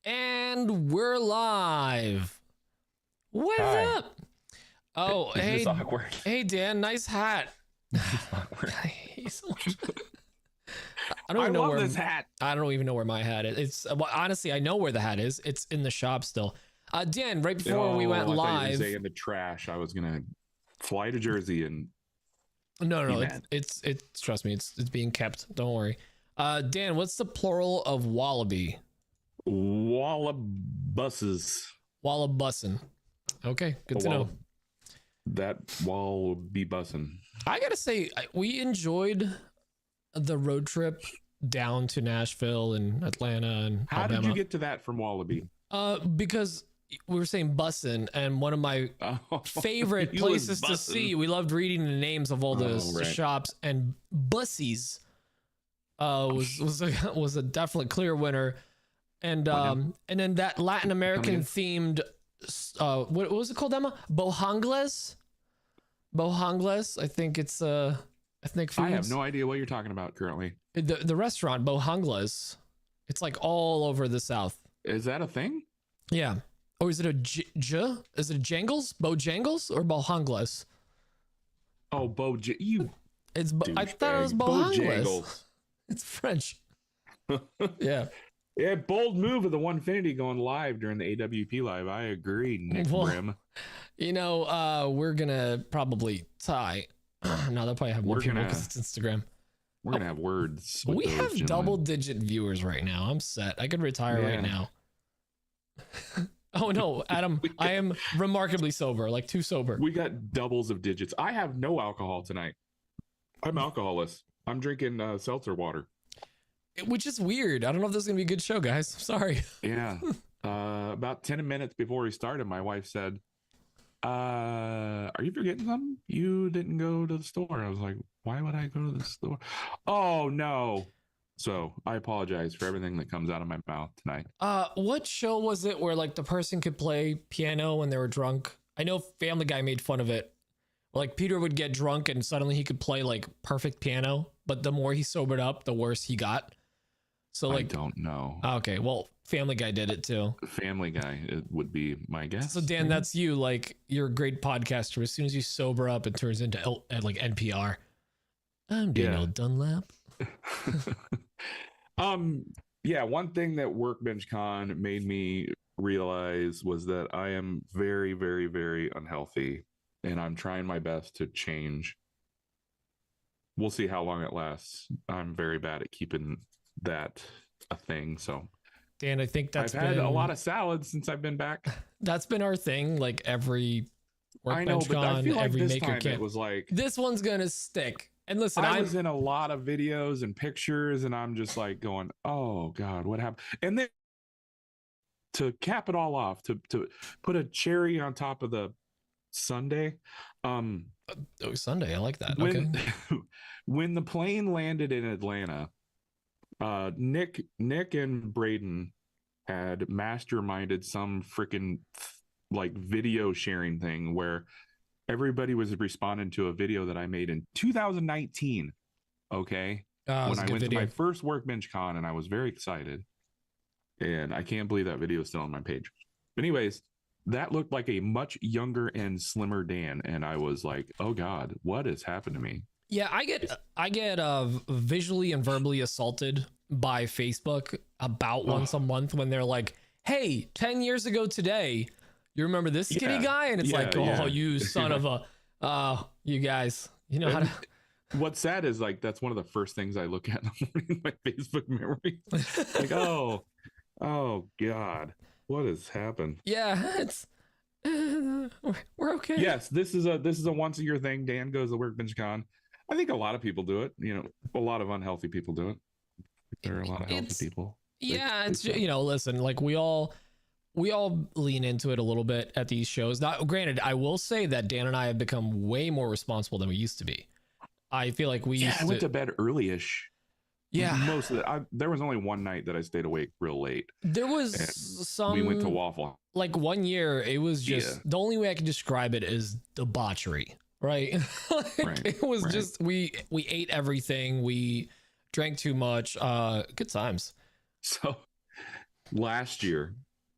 And we're live. What's Hi. up? Oh, Is hey, this awkward? hey, Dan, nice hat. This is awkward. I hate so much. I I don't even know love where this hat. I don't even know where my hat is. It's well, honestly, I know where the hat is. It's in the shop still. Dan, right before we went I thought you were live. saying the trash. I was gonna fly to Jersey and No, be it's trust me, it's being kept. Don't worry. Dan, what's the plural of wallaby? wallabuses. Wallabussin. Okay, good to know. That wall be bussin'. I gotta say, we enjoyed the road trip down to Nashville and Atlanta and How Alabama. did you get to that from Wallaby? Because we were saying bussin', and one of my favorite You was places to bussin'. see. We loved reading the names of all the right. shops, and Bussies was a definitely clear winner. And then that Latin American themed what was it called, Emma? Bohangles. I think it's ethnic foods. I have no idea what you're talking about currently. The restaurant Bohangles. It's like all over the South. Is that a thing? Yeah. Or is it a is it a Jangles? Bojangles or Bohangles? Oh, you. It's I thought it was Bojangles. Bohangles. It's French. Yeah. Yeah, bold move of the Onefinity going live during the AWP live. I agree, Nick Brim. You know, we're gonna probably tie. No, they'll probably have more people because it's Instagram. We're gonna have words. With We those have gentlemen. double-digit viewers right now. I'm set. I could retire right now. Oh no, Adam, I am remarkably sober, like too sober. We got doubles of digits. I have no alcohol tonight. I'm alcoholless. I'm drinking seltzer water. Which is weird. I don't know if this is gonna be a good show, guys. I'm sorry. Yeah. About 10 minutes before we started, my wife said, are you forgetting something? You didn't go to the store. I was like, why would I go to the store? Oh no. So I apologize for everything that comes out of my mouth tonight. What show was it where like the person could play piano when they were drunk? I know Family Guy made fun of it. Like Peter would get drunk and suddenly he could play like perfect piano, but the more he sobered up, the worse he got. So like, I don't know. Okay, well, Family Guy did it too. Family Guy, it would be my guess. So Dan, that's you. Like, you're a great podcaster. As soon as you sober up, it turns into like NPR. I'm Daniel Dunlap. Yeah, one thing that Workbench Con made me realize was that I am very, very, very unhealthy, and I'm trying my best to change. We'll see how long it lasts. I'm very bad at keeping that a thing. So, Dan, I think I've had a lot of salads since I've been back. That's been our thing. Like every Workbench Con, I feel like every this maker time it was like this one's gonna stick. And listen, I was in a lot of videos and pictures, and I'm just like going, "Oh God, what happened?" And then to cap it all off, to put a cherry on top of the sundae. Sunday, I like that. When, when the plane landed in Atlanta, Nick and Braden had masterminded some freaking like video sharing thing where everybody was responding to a video that I made in 2019. Okay. When I went to my first Workbench Con, and I was very excited. And I can't believe that video is still on my page. But anyways, that looked like a much younger and slimmer Dan. And I was like, oh God, what has happened to me? Yeah, I get visually and verbally assaulted by Facebook about once a month when they're like, hey, 10 years ago today, you remember this skinny guy? And it's like, oh, you son of a, you guys, you know how to. What's sad is like, that's one of the first things I look at in my Facebook memory. Like, oh God, what has happened? Yeah, it's, we're okay. Yes, this is a once a year thing. Dan goes to Workbench Con. I think a lot of people do it. You know, a lot of unhealthy people do it. There are a lot of healthy people. Yeah, it's you know, listen, like we all lean into it a little bit at these shows. Now, granted, I will say that Dan and I have become way more responsible than we used to be. I feel like I went to bed early-ish. Yeah, most of there was only one night that I stayed awake real late. There was we went to Waffle. Like one year, it was just the only way I can describe it is debauchery, right? It was just we ate everything, we drank too much. Good times. So last year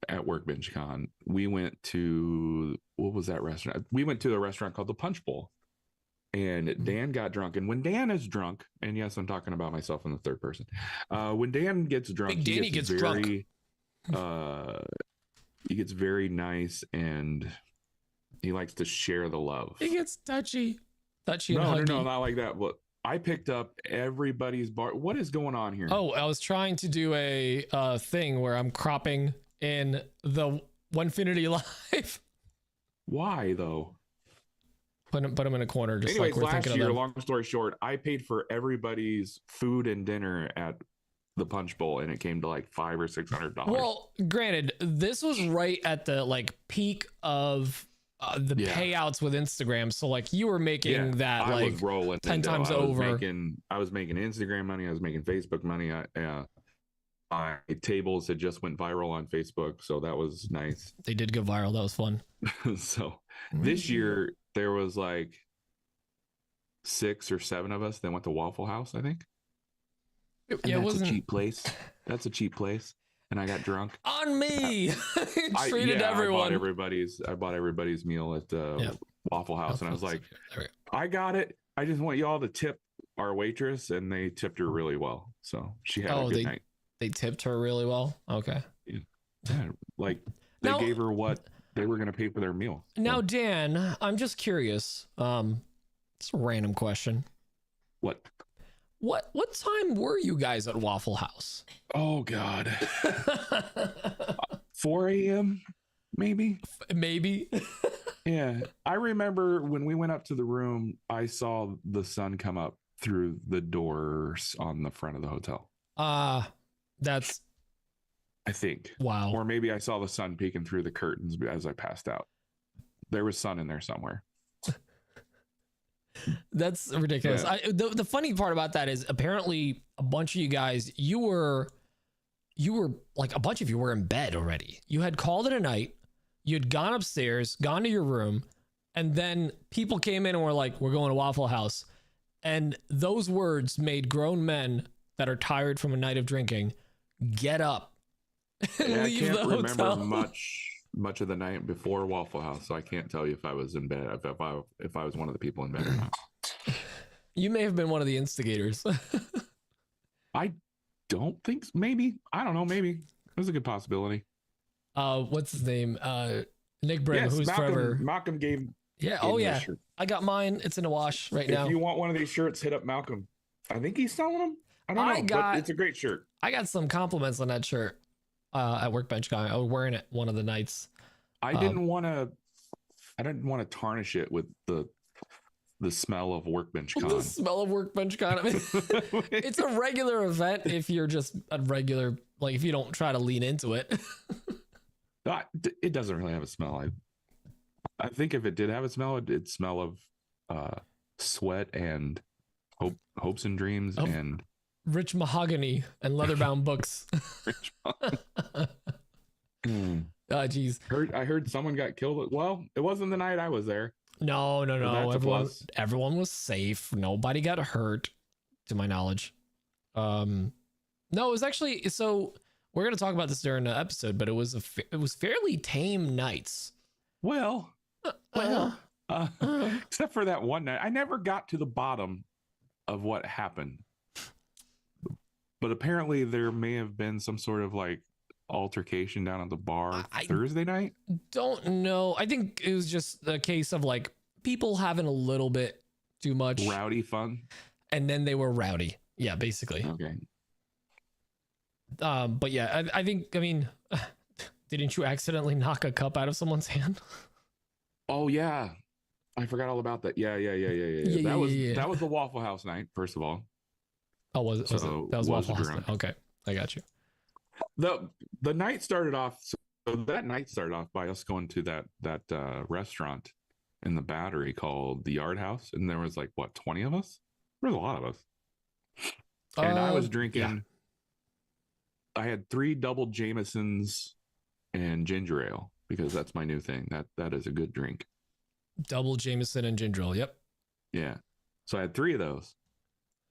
at Workbench Con, we went to, what was that restaurant? We went to a restaurant called the Punch Bowl, and Dan got drunk. And when Dan is drunk, and yes, I'm talking about myself in the third person. When Dan gets drunk, Big Danny gets very, he gets very nice, and he likes to share the love. He gets touchy and huggy. No, not like that. But I picked up everybody's bar. What is going on here? Oh, I was trying to do a thing where I'm cropping in the Onefinity Live. Why though? Put him in a corner. Just anyways, like we're last thinking year, of them. long story short, I paid for everybody's food and dinner at the Punch Bowl, and it came to like $500 or $600. Well, granted, this was right at the like peak of the payouts with Instagram. So like you were making that I like was rolling 10 times over. I was making Instagram money. I was making Facebook money. My tables had just went viral on Facebook, so that was nice. They did go viral. That was fun. So this year there was like 6 or 7 of us that went to Waffle House, I think. Yeah, that's a cheap place. That's a cheap place. And I got drunk. On me. Treated everyone. I bought everybody's meal at Waffle House, and I was like, I got it. I just want y'all to tip our waitress, and they tipped her really well. So she had a good night. They tipped her really well. Okay. Yeah, like they gave her what they were going to pay for their meal. Now, Dan, I'm just curious. It's a random question. What time were you guys at Waffle House? Oh God. 4 a.m. maybe. Yeah. I remember when we went up to the room, I saw the sun come up through the doors on the front of the hotel. That's, I think. Wow. Or maybe I saw the sun peeking through the curtains as I passed out. There was sun in there somewhere. That's ridiculous. Yeah. The funny part about that is apparently a bunch of you guys, you were like, a bunch of you were in bed already. You had called it a night. You'd gone upstairs, gone to your room, and then people came in and were like, we're going to Waffle House. And those words made grown men that are tired from a night of drinking get up and leave the hotel. I can't remember much of the night before Waffle House, so I can't tell you if I was in bed, if I was one of the people in bed or not. You may have been one of the instigators. I don't think so. Maybe. I don't know. Maybe. It was a good possibility. What's his name? Nick Brim, who's forever. Malcolm gave. Yeah. Oh yeah. I got mine. It's in a wash right now. If you want one of these shirts, hit up Malcolm. I think he's selling them. I don't know, but it's a great shirt. I got some compliments on that shirt at Workbench Con. I was wearing it one of the nights. I didn't want to tarnish it with the smell of Workbench Con. The smell of Workbench Con. I mean, it's a regular event if you're just a regular, like if you don't try to lean into it. It doesn't really have a smell. I think if it did have a smell, it'd smell of sweat and hopes and dreams and rich mahogany and leather-bound books. Oh, geez. I heard someone got killed. Well, it wasn't the night I was there. No. Everyone was safe. Nobody got hurt, to my knowledge. No, it was actually, so we're gonna talk about this during the episode, but it was fairly tame nights. Well, except for that one night, I never got to the bottom of what happened. But apparently, there may have been some sort of like altercation down at the bar Thursday night. Don't know. I think it was just a case of like people having a little bit too much rowdy fun, and then they were rowdy. Yeah, basically. Okay. But yeah, I think. I mean, didn't you accidentally knock a cup out of someone's hand? Oh yeah, I forgot all about that. Yeah. That was the Waffle House night. First of all. Oh, was it? That was Waffle House. Okay, I got you. The night started off. So that night started off by us going to that restaurant in the Battery called the Yard House, and there was like 20 of us. There was a lot of us, and I was drinking. Yeah. I had 3 double Jamesons and ginger ale because that's my new thing. That is a good drink. Double Jameson and ginger ale. Yep. Yeah. So I had 3 of those,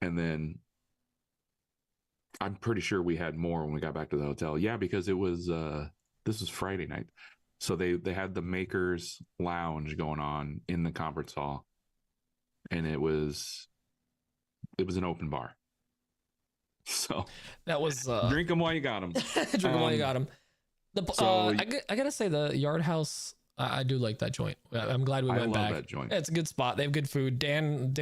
and then I'm pretty sure we had more when we got back to the hotel. Yeah, because it was this was Friday night. So they had the Makers Lounge going on in the conference hall, and it was an open bar. So That was drink them while you got them. drink them while you got them. So I gotta say the Yard House, I do like that joint. I'm glad we went back. That joint. Yeah, it's a good spot. They have good food. Dan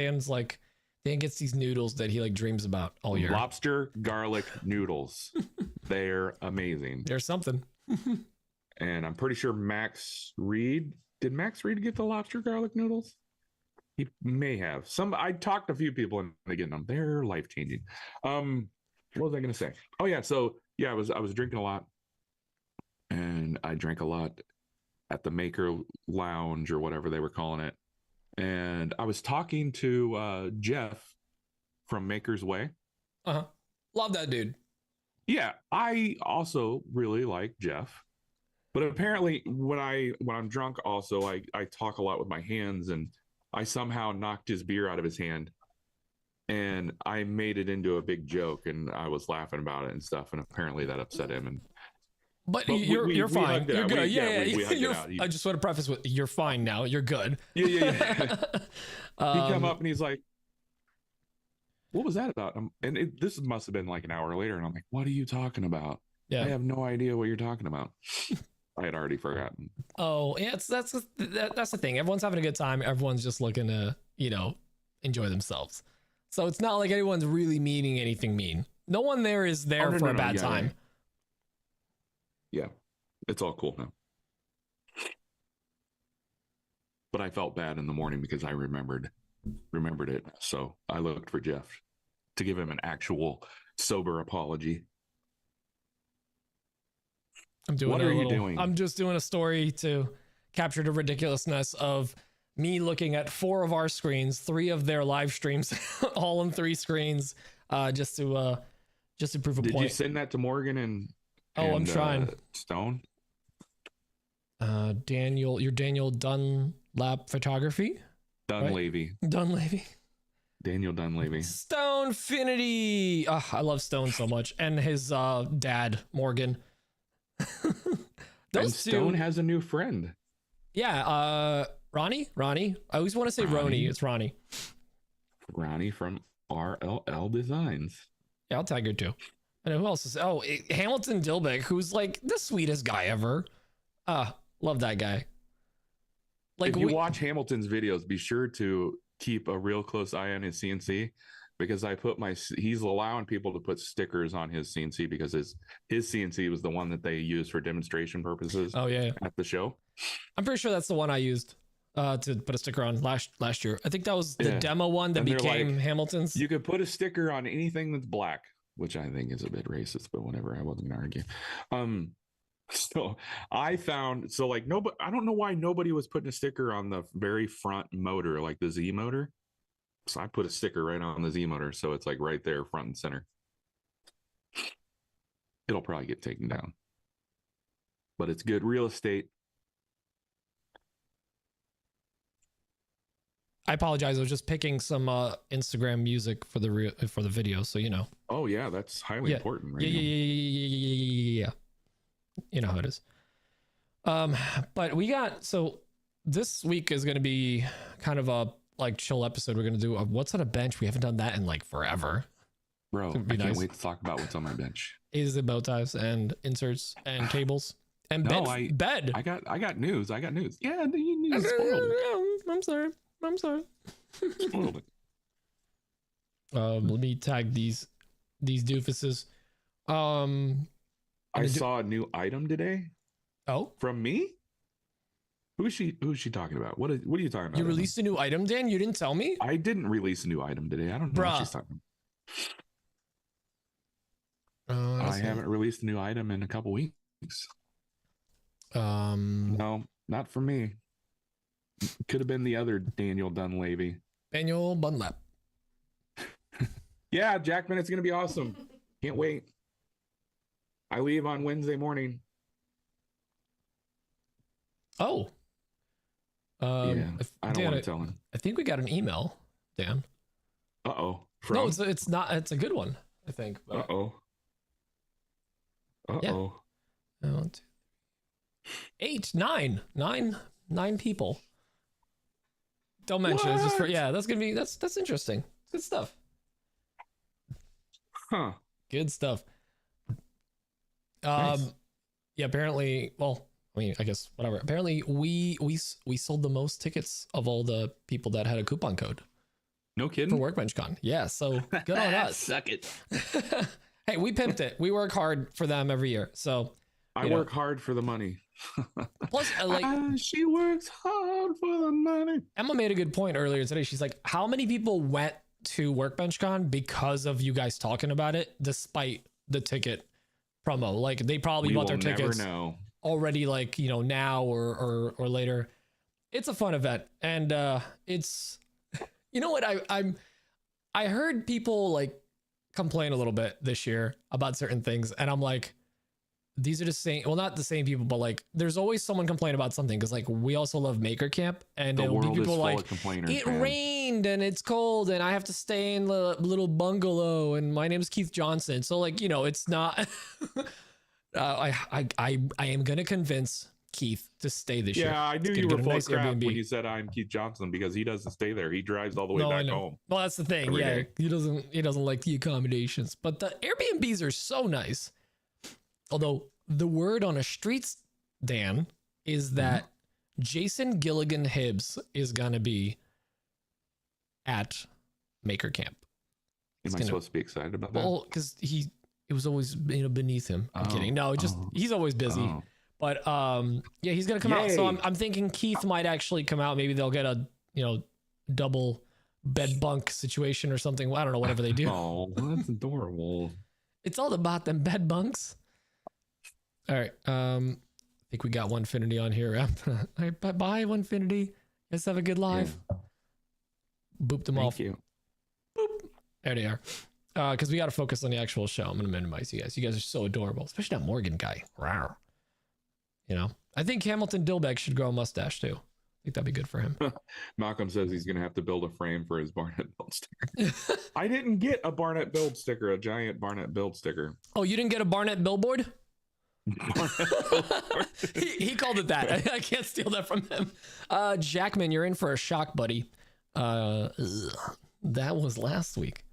gets these noodles that he like dreams about all year. Lobster garlic noodles. They're amazing. There's something. And I'm pretty sure Max Reed get the lobster garlic noodles? He may have. I talked to a few people and getting them. They're life changing. What was I gonna say? Oh yeah, so yeah, I was drinking a lot, and I drank a lot at the Maker Lounge or whatever they were calling it. And I was talking to Jeff from Maker's Way. Love that dude. Yeah, I also really like Jeff. But apparently when I'm drunk also I talk a lot with my hands, and I somehow knocked his beer out of his hand, and I made it into a big joke, and I was laughing about it and stuff, and apparently that upset him. But you're fine. You're good. Yeah. I just want to preface with you're fine now. You're good. Yeah. He come up and he's like, "What was that about?" This must have been like an hour later, and I'm like, "What are you talking about? Yeah. I have no idea what you're talking about." I had already forgotten. Oh, yeah, that's the thing. Everyone's having a good time. Everyone's just looking to, enjoy themselves. So it's not like anyone's really meaning anything mean. No one there is there for a bad time. Yeah, it's all cool now. But I felt bad in the morning because I remembered it. So I looked for Jeff to give him an actual sober apology. What are you doing? I'm just doing a story to capture the ridiculousness of me looking at 4 of our screens, 3 of their live streams, all on 3 screens, just to prove a point. Did you send that to Morgan and I'm trying. Stone? Daniel Dunlap Photography? Dunleavy. Right? Dunleavy. Daniel Dunleavy. Stonefinity. I love Stone so much. And his dad, Morgan. And Stone has a new friend. Yeah, Ronnie. I always want to say Ronnie. It's Ronnie. Ronnie from RLL Designs. Yeah, I'll tag her too. And who else is? Hamilton Dilbeck, who's like the sweetest guy ever. Love that guy. Like, if you watch Hamilton's videos, be sure to keep a real close eye on his CNC, because he's allowing people to put stickers on his CNC because his CNC was the one that they used for demonstration purposes. Oh yeah. At the show. I'm pretty sure that's the one I used to put a sticker on last year. I think that was the demo one that became Hamilton's. You could put a sticker on anything that's black, which I think is a bit racist, but whatever. I wasn't gonna argue. So I found, I don't know why nobody was putting a sticker on the very front motor, like the Z motor. So I put a sticker right on the Z motor, so it's like right there, front and center. It'll probably get taken down, but it's good real estate. I apologize. I was just picking some Instagram music for the video, so you know. Oh yeah, that's highly important, right? Yeah. You know how it is. But this week is going to be kind of a chill episode. We're going to do what's on a bench. We haven't done that in forever. Bro, I can't wait to talk about what's on my bench. Is the bow ties and inserts and cables and bed. I got news. Yeah, you spoiled it. I'm sorry. Spoiled it. Let me tag these doofuses. I saw a new item today. Oh, from me? Who's she talking about? What are you talking about? You released a new item, Dan? You didn't tell me? I didn't release a new item today. I don't know what she's talking about. I haven't released a new item in a couple weeks. No, not for me. Could have been the other Daniel Dunleavy. Daniel Dunlap. Yeah, Jackman, it's gonna be awesome. Can't wait. I leave on Wednesday morning. Oh. Yeah, I don't want to tell him. I think we got an email, Dan. Uh-oh. No, it's not. It's a good one, I think. Uh-oh. Uh-oh. Yeah. 1, 2, 8, 9, 9 people. Don't mention it. It's just for, yeah, that's gonna be, that's interesting. Good stuff. Huh. Good stuff. Nice. Yeah, apparently, well, I mean, I guess whatever. Apparently we sold the most tickets of all the people that had a coupon code No for kidding. Workbench Con. Yeah, so good on us. Suck it. Hey, we pimped it. We work hard for them every year. So I work hard for the money. Plus, like, she works hard for the money. Emma made a good point earlier today. She's like, how many people went to Workbench Con because of you guys talking about it, despite the ticket promo? Like, they probably bought their tickets already, like, you know, now or later. It's a fun event, and it's, you know what, I heard people like complain a little bit this year about certain things, and I'm like, these are the same, well, not the same people, but like there's always someone complain about something, because like we also love Maker Camp, and the it'll be world people is full like, of complainers, it man. rained and it's cold and I have to stay in the little bungalow and my name is Keith Johnson. So like, you know, it's not I am gonna convince Keith to stay this year. Yeah, I knew you were full of crap when you said I'm Keith Johnson, because he doesn't stay there. He drives all the way back home. Well, that's the thing. Yeah, day. He doesn't like the accommodations, but the Airbnbs are so nice. Although the word on the streets, Dan, is that Jason Gilligan Hibbs is gonna be at Maker Camp. Am I supposed to be excited about that? Well, because it was always, you know, beneath him. I'm kidding. No, just he's always busy. But yeah, he's gonna come out. So I'm thinking Keith might actually come out. Maybe they'll get a, you know, double bed bunk situation or something. I don't know, whatever they do. Oh, that's adorable. It's all about them bed bunks. All right. I think we got Onefinity on here. All right, bye Onefinity. Let's have a good live. Yeah. Boop them off. Thank you. Boop. There they are. Because we got to focus on the actual show. I'm gonna minimize you guys. You guys are so adorable, especially that Morgan guy. Rawr. You know, I think Hamilton Dilbeck should grow a mustache too. I think that'd be good for him. Malcolm says he's gonna have to build a frame for his Barnett build sticker. I didn't get a Barnett build sticker, a giant Barnett build sticker. Oh, you didn't get a Barnett billboard? he called it that. I can't steal that from him. Jackman, you're in for a shock, buddy. That was last week.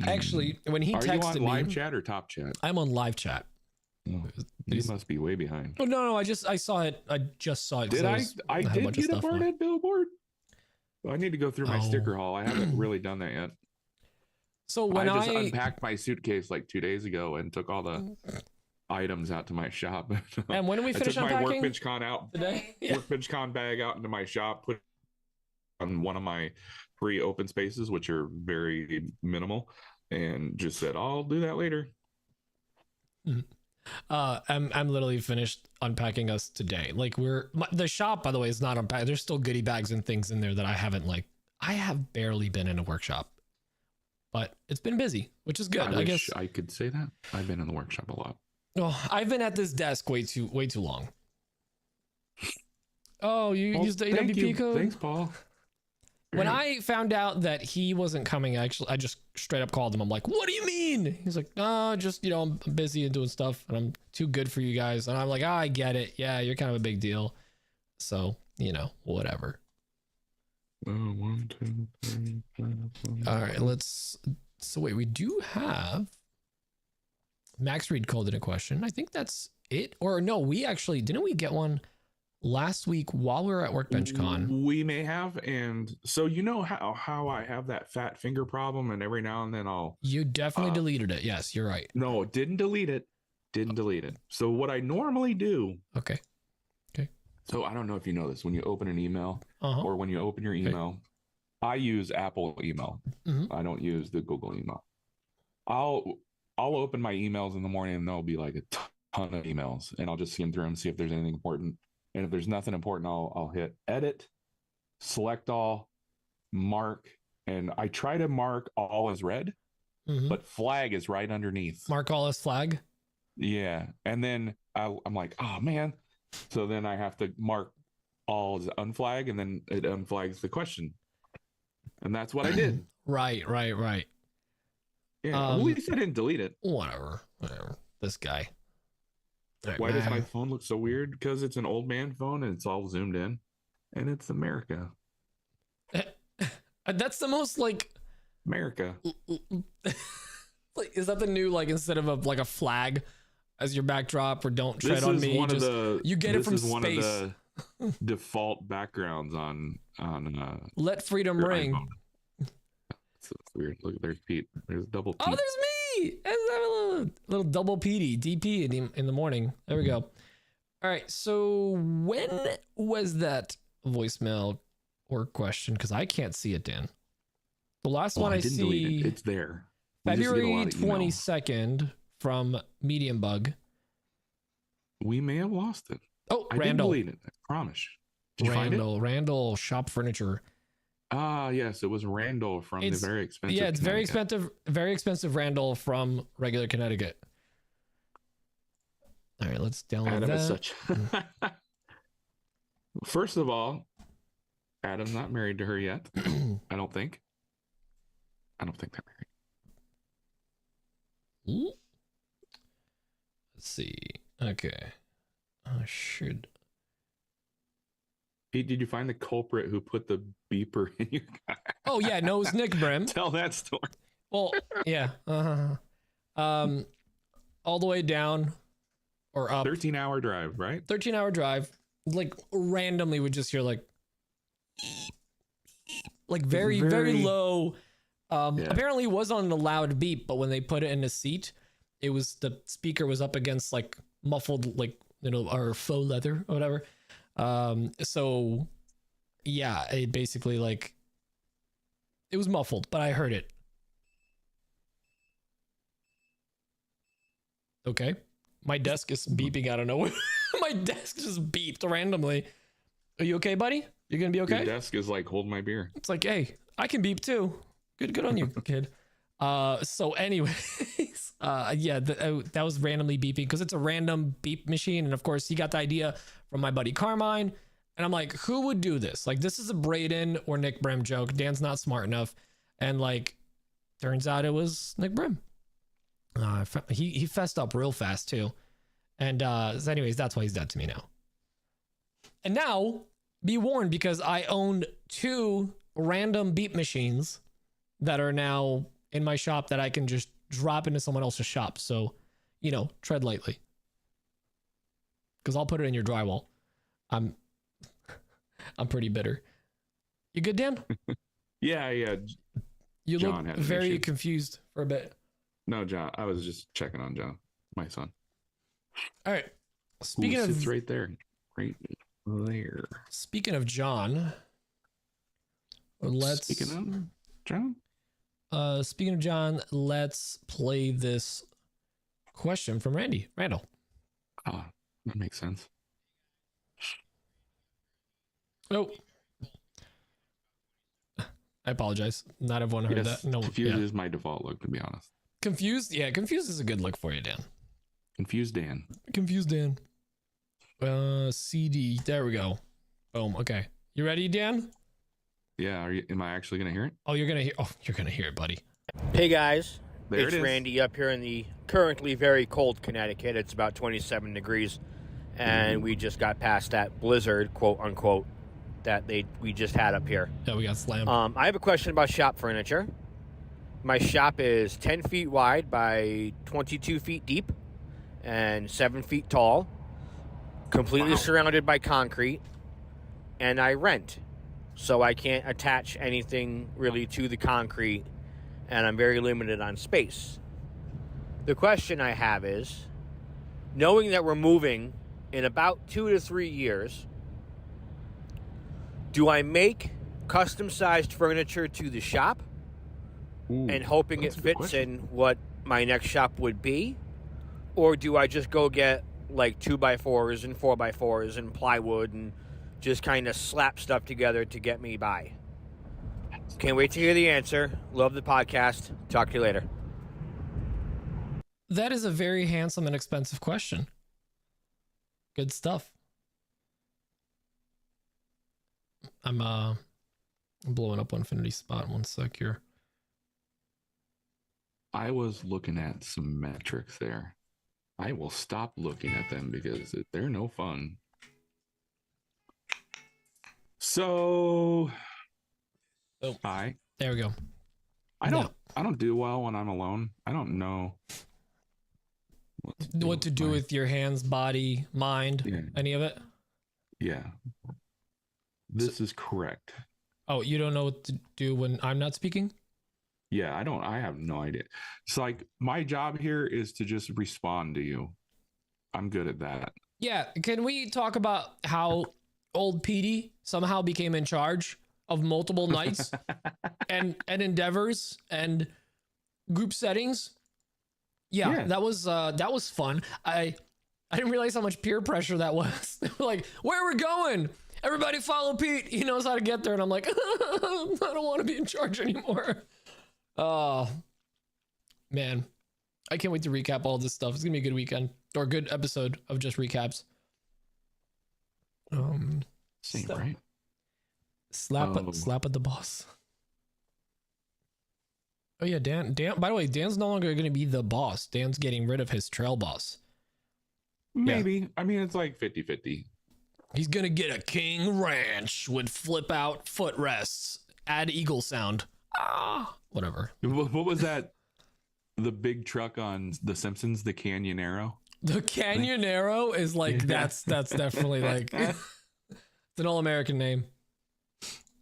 Actually, when he texted me, are you on live chat or top chat? I'm on live chat. Oh, you must be way behind. Oh no, I saw it. I just saw it. Did I did get a Barnett billboard? I need to go through my sticker haul. I haven't really done that yet. So when I just unpacked my suitcase like 2 days ago and took all the items out to my shop. And when do we finish unpacking? I took my Workbench Con out today. Yeah. Workbench Con bag out into my shop, put it on one of my free open spaces, which are very minimal, and just said, I'll do that later. I'm literally finished unpacking us today. Like the shop, by the way, is not unpacked. There's still goodie bags and things in there that I have barely been in a workshop, but it's been busy, which is good. I guess I could say that I've been in the workshop a lot. Oh, I've been at this desk way too long. Oh, you used the AWP code? Thanks, Paul. When I found out that he wasn't coming, I just straight up called him. I'm like, what do you mean? He's like, no, just, you know, I'm busy and doing stuff and I'm too good for you guys. And I'm like, I get it. Yeah, you're kind of a big deal. So, you know, whatever. 1, 2, 3, 4. All right, so wait, we do have Max Reed called in a question. I think that's it. Or no, didn't we get one last week while we were at Workbench Con? We may have. And so, you know how I have that fat finger problem, and every now and then you definitely deleted it. Yes, you're right. No, didn't delete it. So what I normally do. Okay. So I don't know if you know this, when you open an email or when you open your email, I use Apple email. I don't use the Google email. I'll open my emails in the morning and there'll be like a ton of emails, and I'll just skim through them, see if there's anything important. And if there's nothing important, I'll hit edit, select all, mark, and I try to mark all as red, but flag is right underneath. Mark all as flag? Yeah. And then I'm like, oh man. So then I have to mark all as unflag, and then it unflags the question. And that's what I did. Right. Yeah. At least I didn't delete it. Whatever. Whatever. This guy. All right, Why does my phone look so weird? Because it's an old man phone and it's all zoomed in, and it's America. That's the most like America. Like, is that the new like instead of a flag as your backdrop or don't tread on me? You get it from space. One of the default backgrounds on Let Freedom Ring. It's weird. Look, there's Pete. There's double Pete. Oh, there's me. There's a little double PD, DP in the morning. There we go. All right. So when was that voicemail or question? Because I can't see it, Dan. The last one I see. Delete it. It's there. February 22nd from Medium Bug. We may have lost it. Oh, I Randall. didn't delete it. I promise. Did you find it? Randall Shop Furniture. Ah, yes, it was Randall from the very expensive. Yeah, it's very expensive Randall from regular Connecticut. All right, let's download Adam that. Is such. First of all, Adam's not married to her yet. I don't think they're married. Let's see. Okay. I should. Pete, did you find the culprit who put the beeper in your car? Oh yeah, no, it's Nick Brim. Tell that story. Well, yeah. All the way down or up. 13-hour drive, right? 13-hour drive. Like randomly would just hear like very low. Apparently it was on a loud beep, but when they put it in the seat, it was the speaker was up against like muffled or faux leather or whatever. So yeah, it basically like it was muffled, but I heard it. Okay. My desk is beeping out of nowhere. My desk just beeped randomly. Are you okay, buddy? You're gonna be okay? Your desk is like, hold my beer. It's like, hey, I can beep too. Good on you, kid. So anyways, that was randomly beeping because it's a random beep machine. And of course he got the idea from my buddy Carmine. And I'm like, who would do this? Like, this is a Braden or Nick Brim joke. Dan's not smart enough. And like, turns out it was Nick Brim. He fessed up real fast too. And so anyways, that's why he's dead to me now. And now be warned, because I own 2 random beep machines that are now in my shop that I can just drop into someone else's shop. So, tread lightly. Because I'll put it in your drywall. I'm pretty bitter. You good, Dan? Yeah. You John look very confused for a bit. No, John. I was just checking on John, my son. All right. Speaking of, right there. Speaking of John, Speaking of John, let's play this question from Randall. Oh, that makes sense. Oh, I apologize. Not everyone heard that. No, confused is my default look, to be honest. Confused? Yeah, confused is a good look for you, Dan. Confused Dan. CD. There we go. Boom. Okay. You ready, Dan? Yeah. Am I actually gonna hear it? Oh, you're gonna hear it, buddy. Hey guys, it's Randy up here in the currently very cold Connecticut. It's about 27 degrees, and we just got past that blizzard, quote unquote, that we just had up here. Yeah, we got slammed. I have a question about shop furniture. My shop is 10 feet wide by 22 feet deep and 7 feet tall, completely surrounded by concrete, and I rent, so I can't attach anything really to the concrete, and I'm very limited on space. The question I have is, knowing that we're moving in about 2 to 3 years, do I make custom-sized furniture to the shop and hoping it fits in what my next shop would be? Or do I just go get like 2x4s and 4x4s and plywood and just kind of slap stuff together to get me by? Can't wait to hear the answer. Love the podcast. Talk to you later. That is a very handsome and expensive question. Good stuff. I'm blowing up Infinity Spot 1 sec here. I was looking at some metrics there. I will stop looking at them because they're no fun. So, Oh, I there we go. I don't do well when I'm alone. I don't know What to do with your hands, body, mind, any of it? Yeah. This is correct. Oh, you don't know what to do when I'm not speaking? Yeah, I have no idea. It's like my job here is to just respond to you. I'm good at that. Yeah, can we talk about how old Petey somehow became in charge of multiple nights and endeavors and group settings? Yeah, that was fun. I didn't realize how much peer pressure that was. Like, where are we going? Everybody follow Pete. He knows how to get there. And I'm like, I don't want to be in charge anymore. Oh, man. I can't wait to recap all this stuff. It's going to be a good weekend or a good episode of just recaps. Same, right? Slap at the boss. Oh yeah, Dan, by the way, Dan's no longer going to be the boss. Dan's getting rid of his trail boss. Maybe. Yeah. I mean, it's like 50-50. He's going to get a King Ranch with flip out footrests. Add eagle sound. Whatever. What was that? The big truck on The Simpsons, the Canyonero? The Canyonero is like, that's definitely like, it's an all-American name.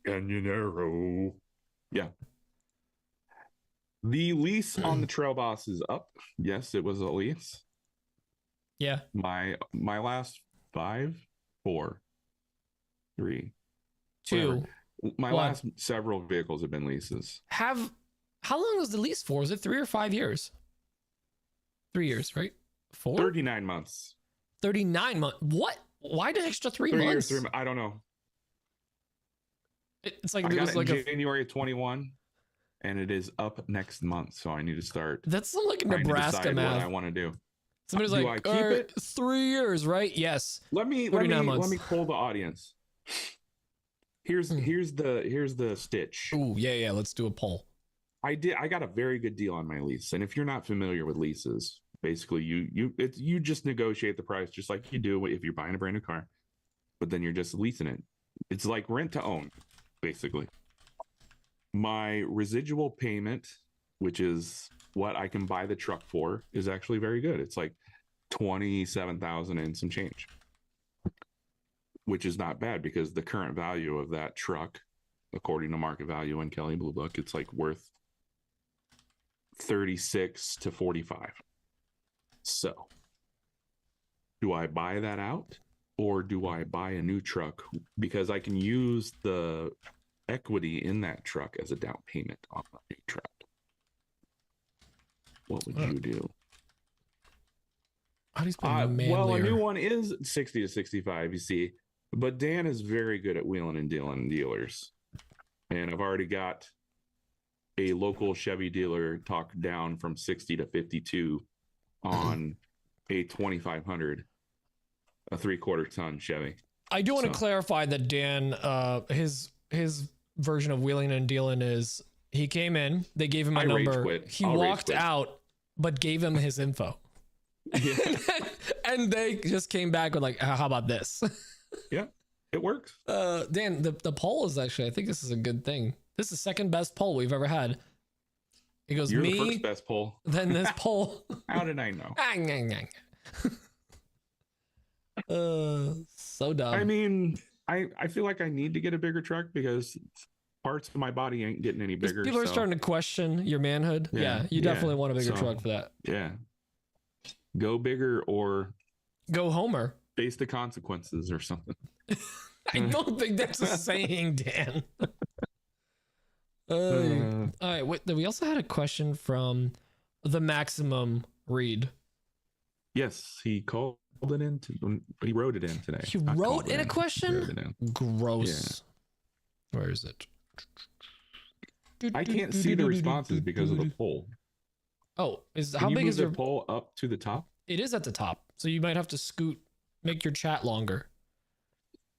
Canyonero. Yeah. The lease on the trail boss is up. Yes, it was a lease. Yeah. My last 5, 4, 3, 2. Whatever. My last several vehicles have been leases. How long was the lease for? Was it 3 or 5 years? 3 years, right? 4? 39 months. 39 months. What? Why the extra 3 3 months? years, I don't know. It's like I it got was it like in January of 21, and it is up next month. So I need to start. That's like Nebraska math. What I want to do. Somebody's like, I keep it? 3 years, right? Yes. Let me pull the audience. Here's the stitch. Oh yeah. Let's do a poll. I got a very good deal on my lease, and if you're not familiar with leases, basically you just negotiate the price just like you do if you're buying a brand new car, but then you're just leasing it. It's like rent to own, basically. My residual payment, which is what I can buy the truck for, is actually very good. It's like $27,000 and some change, which is not bad because the current value of that truck, according to market value in Kelley Blue Book, it's like worth 36 to 45. So, do I buy that out or do I buy a new truck because I can use the equity in that truck as a down payment on a new truck? What would you do? How do you spell well, a new one is 60 to 65, you see, but Dan is very good at wheeling and dealing dealers. And I've already got a local Chevy dealer talked down from 60 to 52 on a 2500, a 3/4 ton Chevy. I do want to clarify that Dan, his version of wheeling and dealing is he came in, they gave him a number, he walked out, but gave him his info. Yeah. And they just came back with like, how about this? Yeah, it works. Dan, the poll is actually, I think this is a good thing. This is the second best poll we've ever had. It goes, You're me, the first best poll. Then this poll. How did I know? So dumb. I mean, I feel like I need to get a bigger truck because parts of my body ain't getting any bigger. People are starting to question your manhood. Yeah, you definitely want a bigger truck for that. Yeah. Go bigger or go Homer. Face the consequences or something. I don't think that's a saying, Dan. All right. Wait, we also had a question from the Maximum Read. Yes, he called it in. He wrote it in today. He wrote in a question? Gross. Yeah. Where is it? I can't see the responses because of the poll. Oh, how big is your poll up to the top? It is at the top, so you might have to make your chat longer.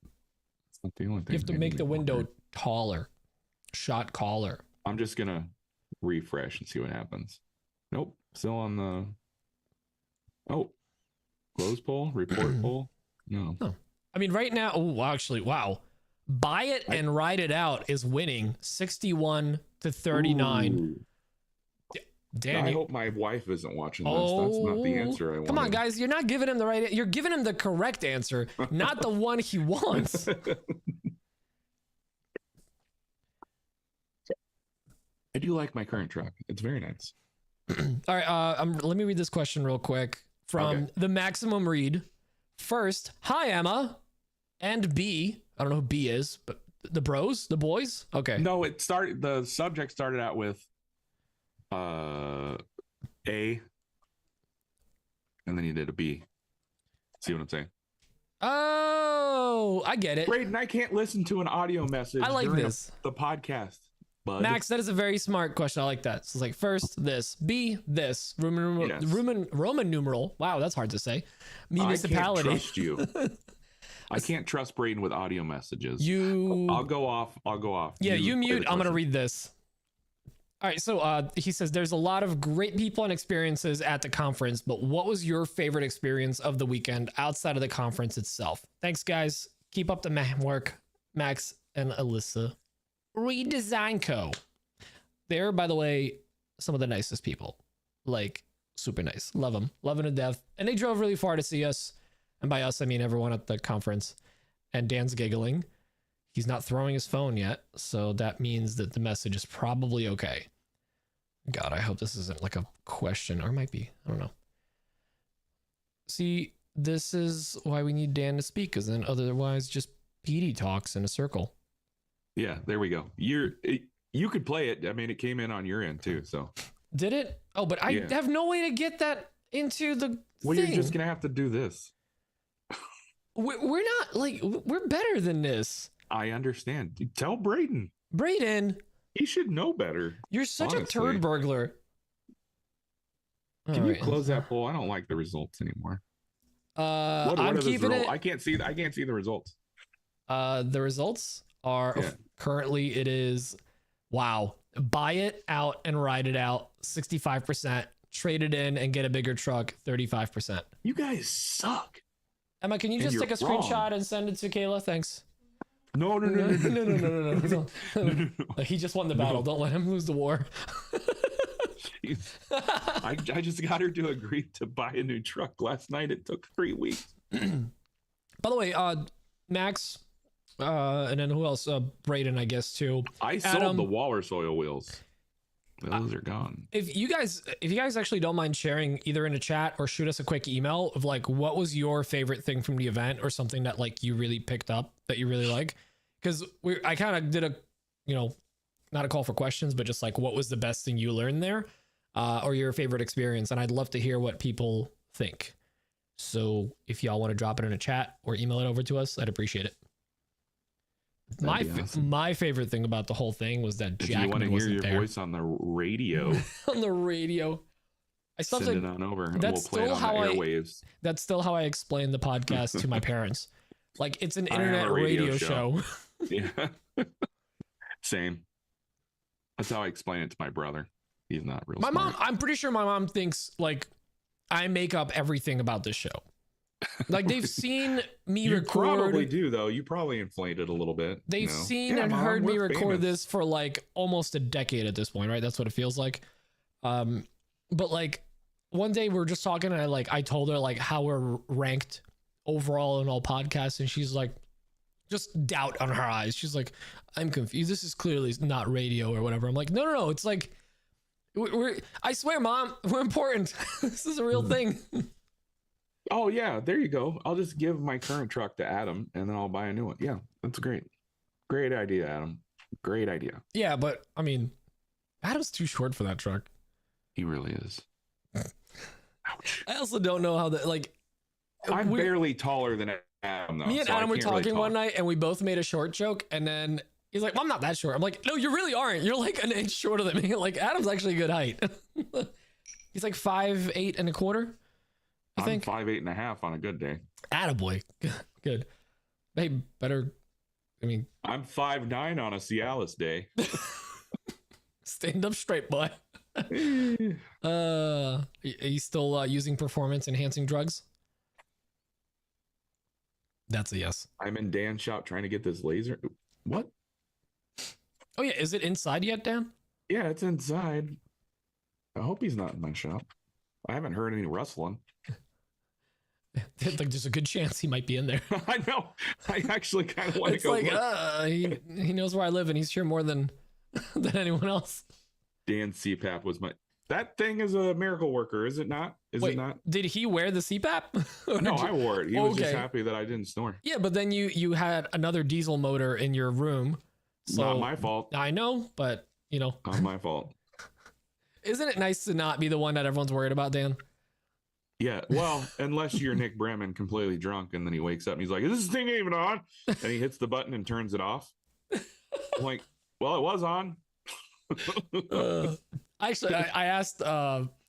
That's not the only thing. You have to make the window taller, shot caller. I'm just gonna refresh and see what happens. Nope. Still on the. Oh, close poll, report poll. No. Oh. I mean, right now. Oh, actually, wow. Buy it and ride it out is winning 61 to 39. Ooh. Dan, I hope my wife isn't watching this. That's not the answer I want. Come on, guys. You're not giving him the right. You're giving him the correct answer, not the one he wants. I do like my current truck. It's very nice. All right. Let me read this question real quick from the Maximum Read. First, hi, Emma. And B. I don't know who B is, but the boys. Okay. No, the subject started out with A, and then you did a B. See what I'm saying? Oh, I get it. Braden, I can't listen to an audio message. I like this. The podcast. Bud. Max, that is a very smart question. I like that. So it's like first this, B this, Roman numeral. Wow, that's hard to say. Municipality. I can't trust you. I can't trust Braden with audio messages. I'll go off. Yeah, you mute. I'm gonna read this. All right, so he says there's a lot of great people and experiences at the conference, but what was your favorite experience of the weekend outside of the conference itself? Thanks, guys. Keep up the work, Max and Alyssa. Redesign Co. They're, by the way, some of the nicest people. Like, super nice. Love them to death. And they drove really far to see us. And by us, I mean everyone at the conference. And Dan's giggling. He's not throwing his phone yet, so that means that the message is probably okay. God, I hope this isn't like a question, or it might be. I don't know. See, this is why we need Dan to speak, because then otherwise just PD talks in a circle. Yeah, there we go. You could play it. I mean, it came in on your end too, so. Did it? Oh, but I have no way to get that into the thing. You're just going to have to do this. We're not, like, we're better than this. I understand. Tell Braden. He should know better. You're such a turd burglar. Can you close that poll? I don't like the results anymore. I'm keeping it. I can't see the results. The results are currently it is wow. Buy it out and ride it out 65%. Trade it in and get a bigger truck 35%. You guys suck. Emma, can you just take a screenshot and send it to Kayla? Thanks. No. He just won the battle. Don't let him lose the war. I just got her to agree to buy a new truck last night. It took 3 weeks. By the way, Max, and then who else? Braden, I guess too. I sold the Walrus oil wheels. Those are gone. If you guys actually don't mind sharing either in a chat or shoot us a quick email of like what was your favorite thing from the event or something that like you really picked up that you really like, because I kind of did a not a call for questions, but just like what was the best thing you learned there, or your favorite experience, and I'd love to hear what people think. So if y'all want to drop it in a chat or email it over to us, I'd appreciate it. My favorite thing about the whole thing was that Jackman wasn't there. If you want to hear your voice on the radio, on the radio, I still send it on over. And we'll play it on the airwaves. That's still how I explain the podcast to my parents. Like it's an internet radio show. Yeah, same. That's how I explain it to my brother. He's not real. My mom. I'm pretty sure my mom thinks like I make up everything about this show. Like they've seen me record. You probably do though. You probably inflate it a little bit. They've seen and heard me record this for like almost a decade at this point, right? That's what it feels like. But like one day we're just talking and I told her like how we're ranked overall in all podcasts, and she's like, just doubt on her eyes. She's like, I'm confused. This is clearly not radio or whatever. I'm like, no. It's like I swear, Mom, we're important. This is a real thing. Oh yeah, there you go. I'll just give my current truck to Adam and then I'll buy a new one. Yeah, that's great. Great idea, Adam. Great idea. Yeah, but I mean, Adam's too short for that truck. He really is. Ouch. I also don't know how that I'm barely taller than Adam though. Me and Adam were talking one night and we both made a short joke, and then he's like, well, I'm not that short. I'm like, no, you really aren't. You're like an inch shorter than me. Like Adam's actually a good height. He's like 5'8" and a quarter. I think I'm 5'8.5" on a good day. Attaboy. Good. Hey, better. I mean, I'm 5'9" on a Cialis day. Stand up straight, boy. Are you still using performance enhancing drugs? That's a yes. I'm in Dan's shop trying to get this laser. What? Oh yeah, is it inside yet, Dan? Yeah, it's inside. I hope he's not in my shop. I haven't heard any rustling. Like, there's a good chance he might be in there. I know. I actually kind of want to go. It's like, he knows where I live, and he's here more than anyone else. Dan CPAP was my. That thing is a miracle worker, is it not? Is it not? Did he wear the CPAP? No, I wore it. He was just happy that I didn't snore. Yeah, but then you had another diesel motor in your room. So not my fault. I know, but you know, not my fault. Isn't it nice to not be the one that everyone's worried about, Dan? Yeah, well, unless you're Nick Bremen completely drunk and then he wakes up and he's like, is this thing even on? And he hits the button and turns it off. I'm like, well, it was on. Actually, I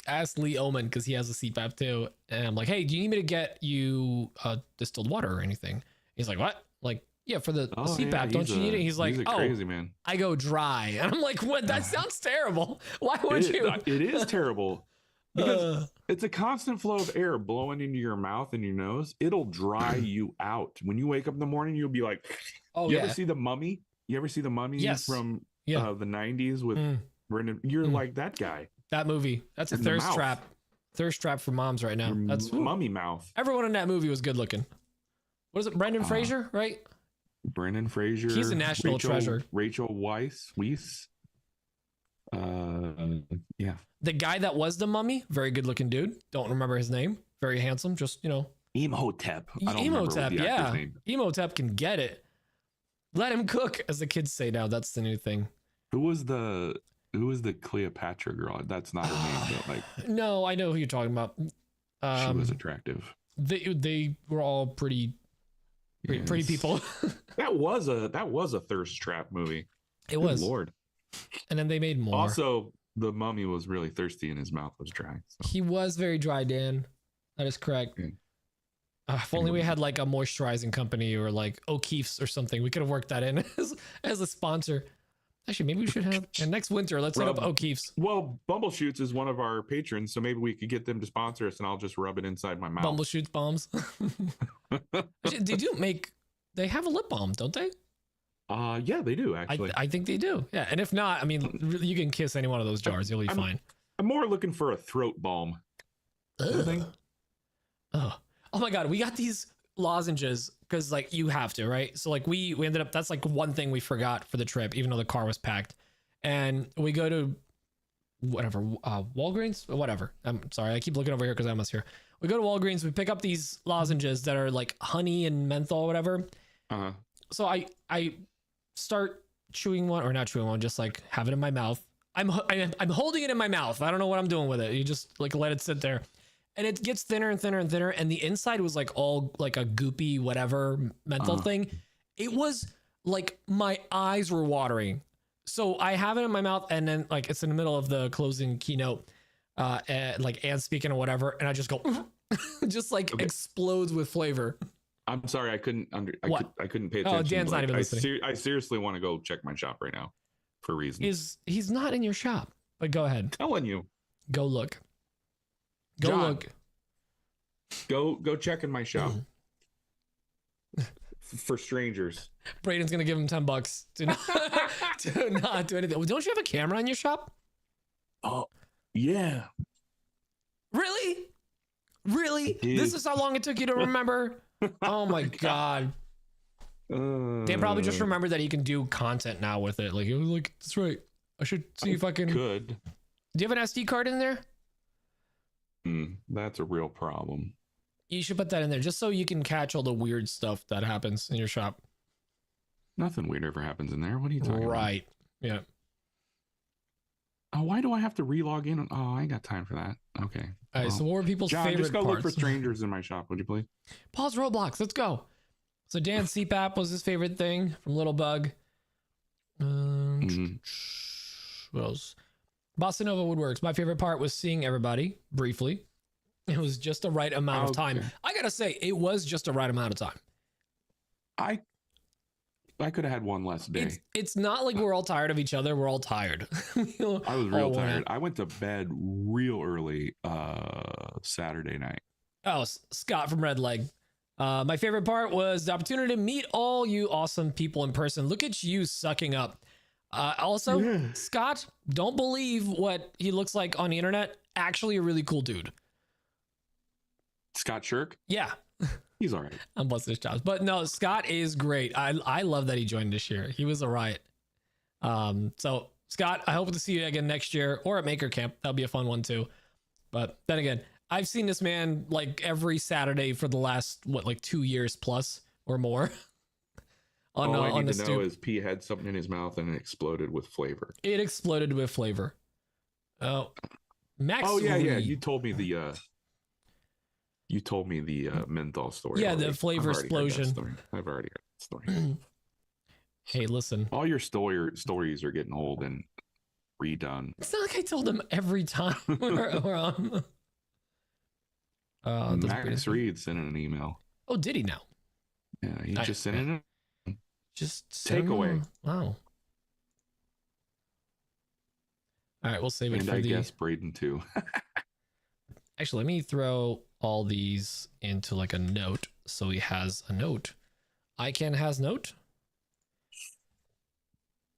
asked Lee Oman because he has a CPAP too. And I'm like, hey, do you need me to get you distilled water or anything? He's like, what? Like, yeah, for the CPAP, yeah, don't you need it? He's like, he's a crazy man. I go dry. And I'm like, what? That sounds terrible. Why would you? It is terrible. Because it's a constant flow of air blowing into your mouth and your nose. It'll dry you out. When you wake up in the morning, you'll be like, oh, you ever see The Mummy? You ever see The Mummy from the 90s with Brendan? You're like that guy. That movie. That's a thirst trap. Thirst trap for moms right now. That's mummy mouth. Everyone in that movie was good looking. What is it? Brendan Fraser, right? Brendan Fraser. He's a national treasure. Rachel Weisz. Yeah. The guy that was the mummy, very good looking dude. Don't remember his name. Very handsome. Just, you know. Imhotep. Imhotep, yeah. Imhotep can get it. Let him cook, as the kids say now. That's the new thing. Who was the Cleopatra girl? That's not her name, but like. No, I know who you're talking about. She was attractive. They were all pretty people. that was a thirst trap movie. It was. Good Lord. And then they made more. Also, the mummy was really thirsty and his mouth was dry. So. He was very dry, Dan. That is correct. Yeah. If only we had like a moisturizing company or like O'Keefe's or something. We could have worked that in as a sponsor. Actually, maybe we should have. And next winter, let's hit up O'Keefe's. Well, Bumbleshoots is one of our patrons, so maybe we could get them to sponsor us and I'll just rub it inside my mouth. Bumbleshoots bombs. They have a lip balm, don't they? Yeah, they do actually. I think they do. Yeah, and if not, I mean, you can kiss any one of those jars. You'll be fine. I'm more looking for a throat balm. Oh my God, we got these lozenges because like you have to, right? So like we ended up, that's like one thing we forgot for the trip, even though the car was packed. And we go to whatever, Walgreens or whatever. I'm sorry, I keep looking over here because I'm here. We go to Walgreens, we pick up these lozenges that are like honey and menthol, whatever. So I start chewing one, or not chewing one, just like have it in my mouth. I'm holding it in my mouth. I don't know what I'm doing with it. You just like let it sit there. And it gets thinner and thinner and thinner. And the inside was like all like a goopy, whatever menthol thing. It was like my eyes were watering. So I have it in my mouth and then like it's in the middle of the closing keynote, and like Anne speaking or whatever. And I just go, just like explodes with flavor. I'm sorry. I couldn't pay attention. Oh, Dan's not even listening. I seriously want to go check my shop right now for reasons. He's not in your shop, but go ahead. I'm telling you. Go look. John, Go check in my shop for strangers. Braden's gonna give him $10 to not do anything. Don't you have a camera in your shop? Oh, yeah. Really? This is how long it took you to remember? Oh my God. Dan probably just remembered that he can do content now with it. Like, it was like, that's right. I should see if I can. Good. Do you have an SD card in there? That's a real problem. You should put that in there just so you can catch all the weird stuff that happens in your shop. Nothing weird ever happens in there. What are you talking about? Right. Yeah. Oh, why do I have to relog in? Oh, I ain't got time for that. Okay. All right. So what were people's favorite just go parts? Look for strangers in my shop, would you please? Pause Roblox. Let's go. So Dan CPAP was his favorite thing from Little Bug. What else? Bossa Nova Woodworks. My favorite part was seeing everybody briefly. It was just the right amount of time. I gotta say, it was just the right amount of time. I could have had one less day. It's not like we're all tired of each other. We're all tired. I was real tired. I went to bed real early Saturday night. Oh, Scott from Red Leg. My favorite part was the opportunity to meet all you awesome people in person. Look at you sucking up. Also, Scott, don't believe what he looks like on the internet. Actually, a really cool dude. Scott Shirk? Yeah. He's all right. I'm busting his chops. But no, Scott is great. I love that he joined this year. He was a riot. So, Scott, I hope to see you again next year or at Maker Camp. That'll be a fun one too. But then again, I've seen this man like every Saturday for the last, 2 years plus or more. All I need to know is P had something in his mouth and it exploded with flavor. It exploded with flavor. Oh, Max. Oh yeah, yeah. You told me the menthol story. Yeah, the flavor explosion. I've already heard that story. Hey, listen. All your stories are getting old and redone. It's not like I told them every time we're on. Max Reed sent in an email. Oh, did he now? Yeah, he just sent it. Just take away. Wow. All right, we'll save it and for I guess Braden too. Actually, let me throw all these into like a note so he has a note. ICANN has note.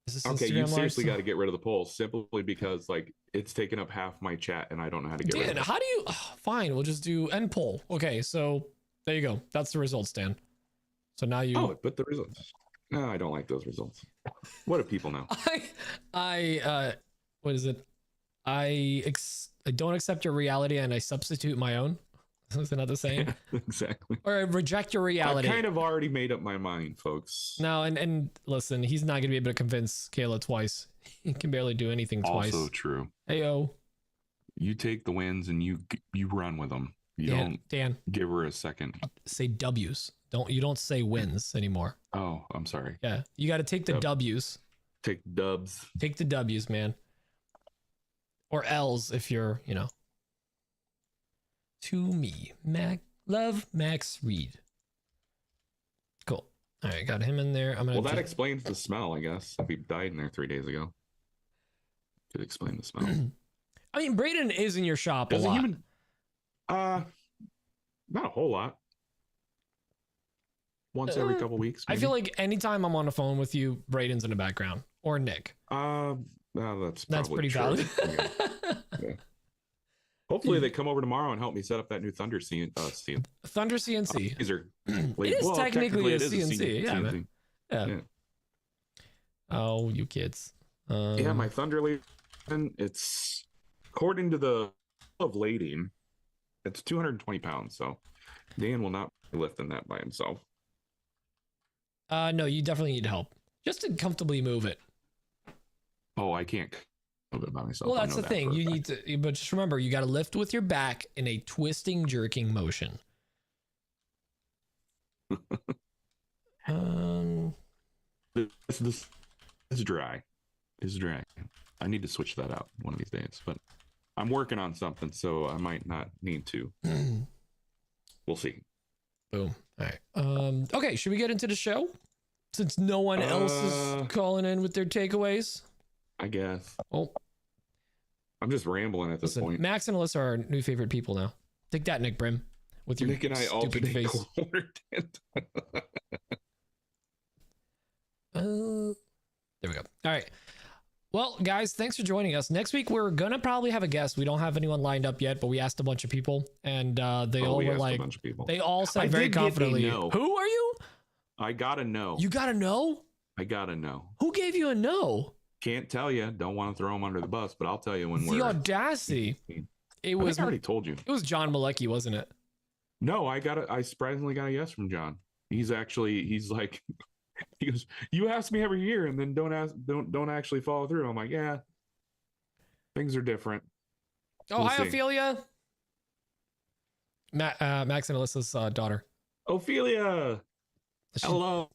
Is this okay, Instagram you Live? seriously got to get rid of the poll simply because like it's taken up half my chat and I don't know how to get rid of it. How do you? Oh, fine, we'll just do end poll. Okay, so there you go. That's the results, Dan. So now you. Oh, but the results. No, I don't like those results. What do people know? What is it? I don't accept your reality and I substitute my own. Is it not the same? Yeah, exactly. Or I reject your reality. I kind of already made up my mind, folks. No, and listen, he's not going to be able to convince Kayla twice. He can barely do anything twice. Also true. Heyo. You take the wins and you run with them. You don't give her a second. Say W's. You don't say wins anymore. Oh, I'm sorry. Yeah, you got to take the W's. Take dubs. Take the W's, man. Or L's if you're, To me, love Max Reed. Cool. All right, got him in there. Well, that explains the smell, I guess. If he died in there 3 days ago, could explain the smell. I mean, Braden is in your shop a lot. Not a whole lot. Once every couple weeks. Maybe. I feel like anytime I'm on the phone with you, Braden's in the background or Nick. That's pretty valid. Yeah. Hopefully they come over tomorrow and help me set up that new Thunder CNC. Thunder CNC. These are. It is technically a CNC. CNC. Yeah. Oh, you kids. Yeah, my Thunder lathe. It's according to the of lading, it's 220 pounds. So Dan will not be lifting that by himself. No, you definitely need help just to comfortably move it. Oh, I can't move it by myself. Well, that's the thing. You need to, but just remember, you got to lift with your back in a twisting, jerking motion. This is dry. It's dry. I need to switch that out one of these days, but I'm working on something, so I might not need to. We'll see. Boom. All right. Okay, should we get into the show? Since no one else is calling in with their takeaways? I guess. Oh. I'm just rambling at this point. Max and Alyssa are our new favorite people now. Take that, Nick Brim. With your Nick and I stupid face. There we go. All right. Well, guys, thanks for joining us. Next week, we're going to probably have a guest. We don't have anyone lined up yet, but we asked a bunch of people, and they all were like, they all said very confidently, no. Who are you? I got to know. You got to know? I got to know. Who gave you a no? Can't tell you. Don't want to throw him under the bus, but I'll tell you when the audacity. I already told you. It was John Malecki, wasn't it? No, I surprisingly got a yes from John. He's like, he goes, you ask me every year and then don't actually follow through. I'm like, yeah, things are different. Oh, hi, Ophelia. Max and Alyssa's daughter. Ophelia. Hello.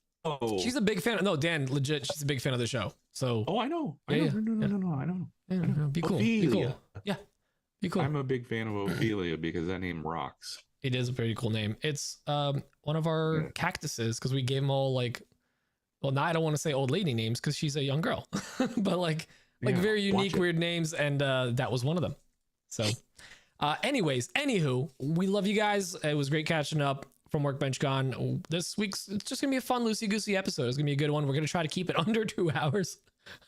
She's a big fan. No, Dan, legit, she's a big fan of the show. So. Oh, I know. I know. No, I know. Yeah, be cool. Ophelia. Be cool. Yeah. Be cool. I'm a big fan of Ophelia because that name rocks. It is a pretty cool name. It's one of our cactuses because we gave them all like well, now I don't want to say old lady names because she's a young girl, but like Yeah, very watch unique, it. weird names, and that was one of them. So, anyways, anywho, we love you guys. It was great catching up from Workbench Con. This week's it's just gonna be a fun loosey goosey episode. It's gonna be a good one. We're gonna try to keep it under 2 hours.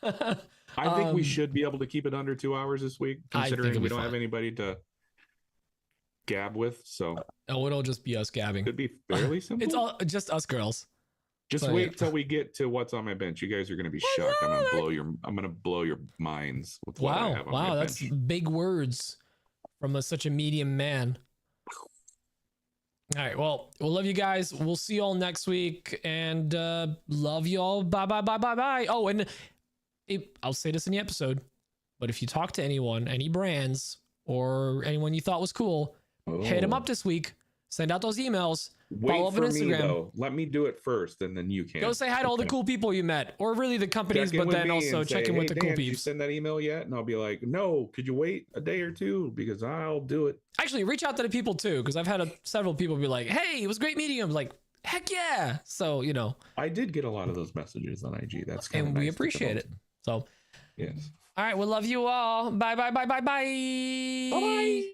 I think we should be able to keep it under 2 hours this week, I think considering it'll we be don't fine. have anybody to gab with. So Oh, it'll just be us gabbing. could be fairly simple. It's all just us girls. Just so, wait yeah. till we get to what's on my bench. You guys are gonna be shocked. I'm gonna blow your minds with what I Wow, have on wow, my that's bench. big words from such a medium man. All right, well, we'll love you guys. We'll see you all next week, and love you all. Bye, bye, bye, bye, bye. Oh, and I'll say this in the episode, but if you talk to anyone, any brands, or anyone you thought was cool, hit them up this week. Send out those emails. Follow Wait up for on me Instagram. though. Let me do it first, and then you can. Go say hi to all the cool people you met, or really the companies, Check in but with then me also and check say, in with "Hey, the cool Dan, did you peeps. send that email yet?" And I'll be like, "No, could you wait a day or two? Because I'll do it." Actually, reach out to the people too, because I've had several people be like, "Hey, it was great meeting you." I'm like, "Heck yeah!" So I did get a lot of those messages on IG. That's kind of and nice we to appreciate know. it. So, Yes. all right, we love you all. Bye, bye, bye, bye, bye. Bye.